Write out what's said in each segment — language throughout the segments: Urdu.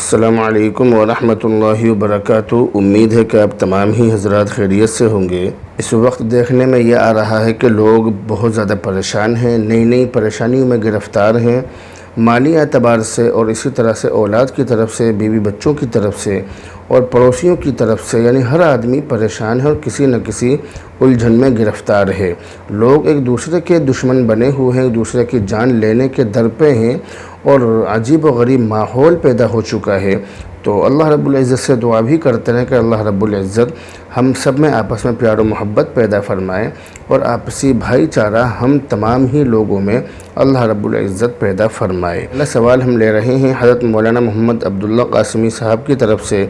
السلام علیکم ورحمۃ اللہ وبرکاتہ۔ امید ہے کہ آپ تمام ہی حضرات خیریت سے ہوں گے۔ اس وقت دیکھنے میں یہ آ رہا ہے کہ لوگ بہت زیادہ پریشان ہیں، نئی پریشانیوں میں گرفتار ہیں، مالی اعتبار سے اور اسی طرح سے اولاد کی طرف سے، بیوی بچوں کی طرف سے اور پڑوسیوں کی طرف سے، یعنی ہر آدمی پریشان ہے اور کسی نہ کسی الجھن میں گرفتار ہے۔ لوگ ایک دوسرے کے دشمن بنے ہوئے ہیں، ایک دوسرے کی جان لینے کے در پہ ہیں اور عجیب و غریب ماحول پیدا ہو چکا ہے۔ تو اللہ رب العزت سے دعا بھی کرتے ہیں کہ اللہ رب العزت ہم سب میں آپس میں پیار و محبت پیدا فرمائے اور آپسی بھائی چارہ ہم تمام ہی لوگوں میں اللہ رب العزت پیدا فرمائے۔ پہلا سوال ہم لے رہے ہیں حضرت مولانا محمد عبداللہ قاسمی صاحب کی طرف سے،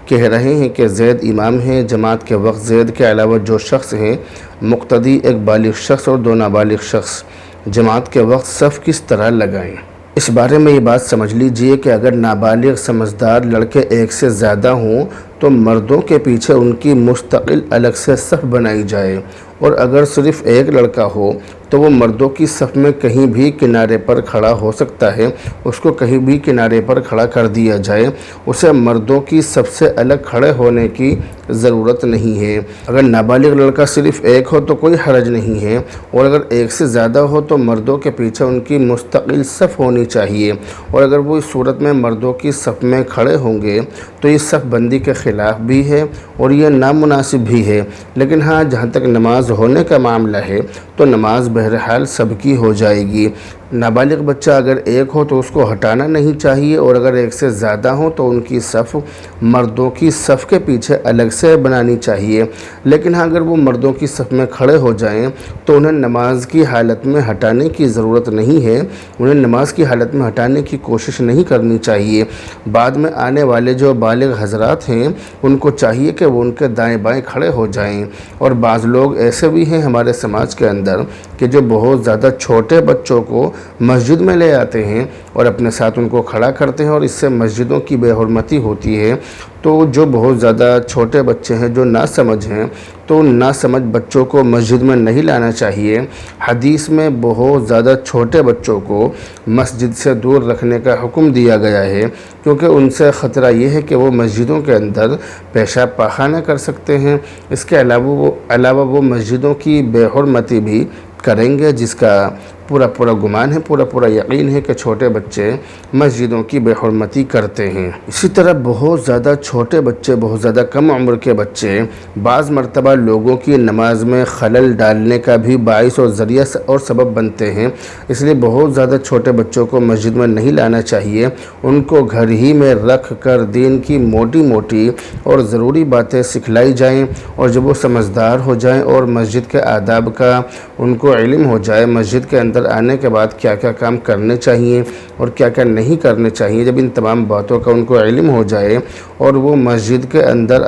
کہہ رہے ہیں کہ زید امام ہیں جماعت کے وقت، زید کے علاوہ جو شخص ہیں مقتدی، ایک بالغ شخص اور دو نابالغ شخص، جماعت کے وقت صف کس طرح لگائیں؟ اس بارے میں یہ بات سمجھ لیجئے کہ اگر نابالغ سمجھدار لڑکے ایک سے زیادہ ہوں تو مردوں کے پیچھے ان کی مستقل الگ سے صف بنائی جائے، اور اگر صرف ایک لڑکا ہو تو وہ مردوں کی صف میں کہیں بھی کنارے پر کھڑا ہو سکتا ہے، اس کو کہیں بھی کنارے پر کھڑا کر دیا جائے، اسے مردوں کی صف سے الگ کھڑے ہونے کی ضرورت نہیں ہے۔ اگر نابالغ لڑکا صرف ایک ہو تو کوئی حرج نہیں ہے، اور اگر ایک سے زیادہ ہو تو مردوں کے پیچھے ان کی مستقل صف ہونی چاہیے، اور اگر وہ اس صورت میں مردوں کی صف میں کھڑے ہوں گے تو یہ صف بندی کے خلاف بھی ہے اور یہ نامناسب بھی ہے۔ لیکن ہاں، جہاں تک نماز ہونے کا معاملہ ہے تو نماز بہرحال سب کی ہو جائے گی۔ نابالغ بچہ اگر ایک ہو تو اس کو ہٹانا نہیں چاہیے، اور اگر ایک سے زیادہ ہو تو ان کی صف مردوں کی صف کے پیچھے الگ سے بنانی چاہیے۔ لیکن ہاں، اگر وہ مردوں کی صف میں کھڑے ہو جائیں تو انہیں نماز کی حالت میں ہٹانے کی ضرورت نہیں ہے، انہیں نماز کی حالت میں ہٹانے کی کوشش نہیں کرنی چاہیے۔ بعد میں آنے والے جو بالغ حضرات ہیں ان کو چاہیے کہ وہ ان کے دائیں بائیں کھڑے ہو جائیں۔ اور بعض لوگ ایسے بھی ہیں ہمارے سماج کے اندر کہ جو بہت زیادہ چھوٹے بچوں کو مسجد میں لے آتے ہیں اور اپنے ساتھ ان کو کھڑا کرتے ہیں، اور اس سے مسجدوں کی بے حرمتی ہوتی ہے۔ تو جو بہت زیادہ چھوٹے بچے ہیں، جو ناسمجھ ہیں، تو ناسمجھ بچوں کو مسجد میں نہیں لانا چاہیے۔ حدیث میں بہت زیادہ چھوٹے بچوں کو مسجد سے دور رکھنے کا حکم دیا گیا ہے، کیونکہ ان سے خطرہ یہ ہے کہ وہ مسجدوں کے اندر پیشاب پاخانہ کر سکتے ہیں۔ اس کے علاوہ وہ مسجدوں کی بے حرمتی بھی کریں گے، جس کا پورا گمان ہے، پورا یقین ہے کہ چھوٹے بچے مسجدوں کی بے حرمتی کرتے ہیں۔ اسی طرح بہت زیادہ چھوٹے بچے، بہت زیادہ کم عمر کے بچے بعض مرتبہ لوگوں کی نماز میں خلل ڈالنے کا بھی باعث اور ذریعہ اور سبب بنتے ہیں۔ اس لیے بہت زیادہ چھوٹے بچوں کو مسجد میں نہیں لانا چاہیے، ان کو گھر ہی میں رکھ کر دین کی موٹی اور ضروری باتیں سکھلائی جائیں، اور جب وہ سمجھدار ہو جائیں اور مسجد کے آداب کا ان کو علم ہو جائے، مسجد کے اندر آنے کے بعد کیا کام کرنے چاہیے اور کیا نہیں کرنے چاہیے، جب ان تمام باتوں کا ان کو علم ہو جائے اور وہ مسجد کے اندر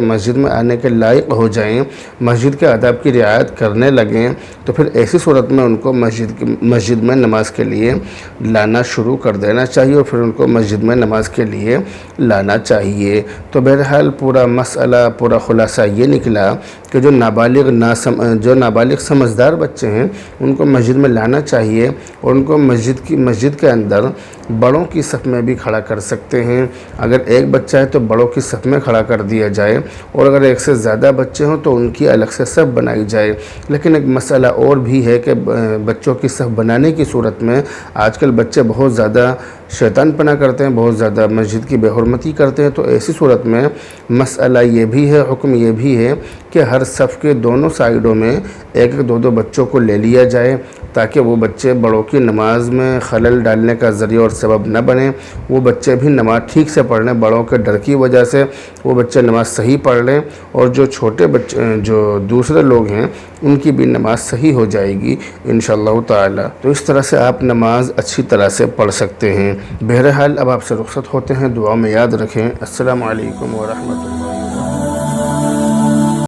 مسجد میں آنے کے لائق ہو جائیں، مسجد کے آداب کی رعایت کرنے لگیں، تو پھر ایسی صورت میں ان کو مسجد میں نماز کے لیے لانا شروع کر دینا چاہیے، اور پھر ان کو مسجد میں نماز کے لیے لانا چاہیے۔ تو بہرحال پورا مسئلہ، پورا خلاصہ یہ نکلا کہ جو نابالغ سمجھدار بچے ہیں ان کو مسجد میں لانا چاہیے، اور ان کو مسجد کے اندر بڑوں کی صف میں بھی کھڑا کر سکتے ہیں۔ اگر ایک بچہ ہے تو بڑوں کی صف میں کھڑا کر دیا جائے، اور اگر ایک سے زیادہ بچے ہوں تو ان کی الگ سے صف بنائی جائے۔ لیکن ایک مسئلہ اور بھی ہے کہ بچوں کی صف بنانے کی صورت میں آج کل بچے بہت زیادہ شیطان پنا کرتے ہیں، بہت زیادہ مسجد کی بے حرمتی کرتے ہیں۔ تو ایسی صورت میں مسئلہ یہ بھی ہے، حکم یہ بھی ہے کہ ہر صف کے دونوں سائیڈوں میں ایک دو بچوں کو لے لیا جائے، تاکہ وہ بچے بڑوں کی نماز میں خلل ڈالنے کا ذریعہ اور سبب نہ بنیں، وہ بچے بھی نماز ٹھیک سے پڑھ لیں، بڑوں کے ڈر کی وجہ سے وہ بچے نماز صحیح پڑھ لیں، اور جو چھوٹے بچے، جو دوسرے لوگ ہیں، ان کی بھی نماز صحیح ہو جائے گی انشاءاللہ تعالی۔ تو اس طرح سے آپ نماز اچھی طرح سے پڑھ سکتے ہیں۔ بہرحال اب آپ سے رخصت ہوتے ہیں، دعا میں یاد رکھیں۔ السلام علیکم ورحمۃ اللہ۔